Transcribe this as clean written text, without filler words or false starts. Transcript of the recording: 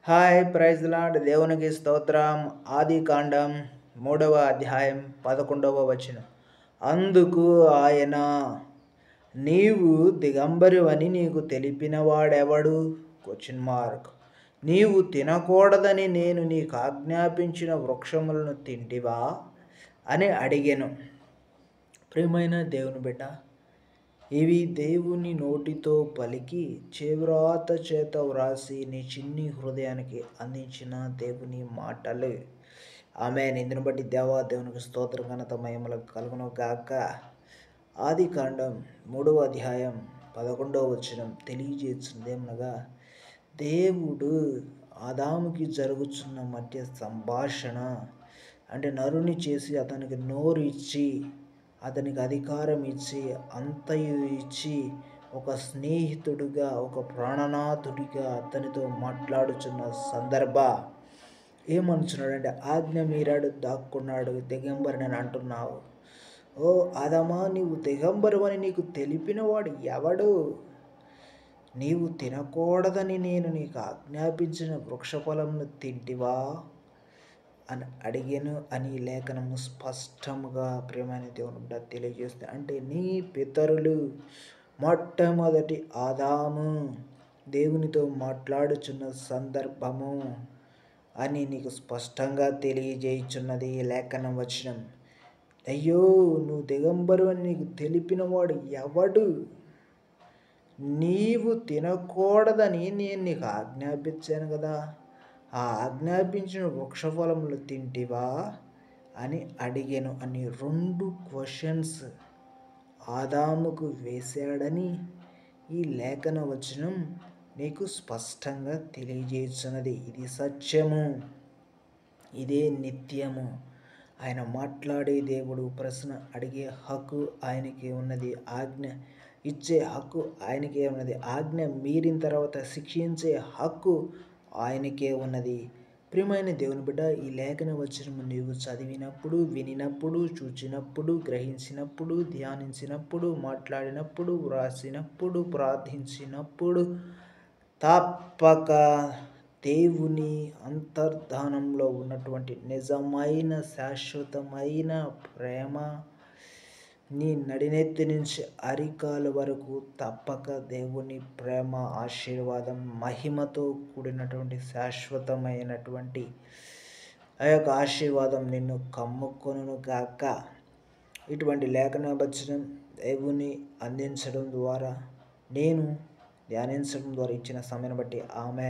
Hi praise lord దేవునికి స్తోత్రం. ఆది కాండం 3వ అధ్యాయం 11వ వచనం. అందుకు ఆయన, నీవు దిగంబరివని నీకు తెలిపిన వాడెవడు? నీవు తినకూడదని నేను నీకు ఆజ్ఞాపించిన వృక్షములను తింటివా అని అడిగెను. ప్రియమైన దేవుని బిడ్డ, ఇవి దేవుని నోటితో పలికి చేవ్రాత చేత వ్రాసి నీ చిన్ని హృదయానికి అందించిన దేవుని మాటలు. ఆమేన్. ఇందును బట్టి దేవునికి స్తోత్ర ఘనత మహిమలకు కలుగును గాక. ఆది కాండం 3వ అధ్యాయం 11వ వచనం తెలియజేస్తుందేమనగా, దేవుడు ఆదాముకి జరుగుతున్న మధ్య సంభాషణ, అంటే నరుని చేసి అతనికి నోరు ఇచ్చి, అతనికి అధికారం ఇచ్చి, అంతయు ఇచ్చి, ఒక స్నేహితుడిగా, ఒక ప్రాణనాథుడిగా అతనితో మాట్లాడుచున్న సందర్భ ఏమనుచున్నాడంటే, ఆజ్ఞ మీరాడు, దాక్కున్నాడు, దిగంబరిని అంటున్నావు. ఓ ఆదామా, నీవు దిగంబరువని నీకు తెలిపినవాడు ఎవడు? నీవు తినకూడదని నేను నీకు ఆజ్ఞాపించిన వృక్షఫలమును తింటివా అని అడిగాను అని లేఖనము స్పష్టముగా ప్రియమైన దేవుని తెలియజేస్తుంది. అంటే నీ పితరులు మొట్టమొదటి ఆదాము దేవునితో మాట్లాడుచున్న సందర్భము అని నీకు స్పష్టంగా తెలియజేయుచున్నది ఈ లేఖన వచనం. అయ్యో, నువ్వు దిగంబరు అని నీకు తెలిపినవాడు ఎవడు? నీవు తినకూడదని నేను నీకు ఆజ్ఞాపించాను కదా, ఆ ఆజ్ఞాపించిన వృక్షఫలములు తింటివా అని అడిగాను అని 2 క్వశ్చన్స్ ఆదాముకు వేశాడని ఈ లేఖన వచనం నీకు స్పష్టంగా తెలియజేస్తున్నది. ఇది సత్యము, ఇదే నిత్యము. ఆయన మాట్లాడే దేవుడు, ప్రశ్న అడిగే హక్కు ఆయనకి ఉన్నది, ఆజ్ఞ ఇచ్చే హక్కు ఆయనకే ఉన్నది, ఆజ్ఞ మీరిన తర్వాత శిక్షించే హక్కు ఆయనకే ఉన్నది. ప్రియమైన దేవుని బిడ్డ, ఈ లేఖన వచనము నీవు చదివినప్పుడు, వినినప్పుడు, చూచినప్పుడు, గ్రహించినప్పుడు, ధ్యానించినప్పుడు, మాట్లాడినప్పుడు, వ్రాసినప్పుడు, ప్రార్థించినప్పుడు తప్పక దేవుని అంతర్ధానంలో ఉన్నటువంటి నిజమైన శాశ్వతమైన ప్రేమ నీ నడినెత్తి నుంచి అరికాల వరకు తప్పక దేవుని ప్రేమ, ఆశీర్వాదం, మహిమతో కూడినటువంటి శాశ్వతమైనటువంటి ఆ యొక్క ఆశీర్వాదం నిన్ను కమ్ముకొనును గాక. ఇటువంటి లేఖన వచనం దేవుని అందించడం ద్వారా, నేను ధ్యానించడం ద్వారా ఇచ్చిన సమయాన్ని బట్టి ఆమేన్.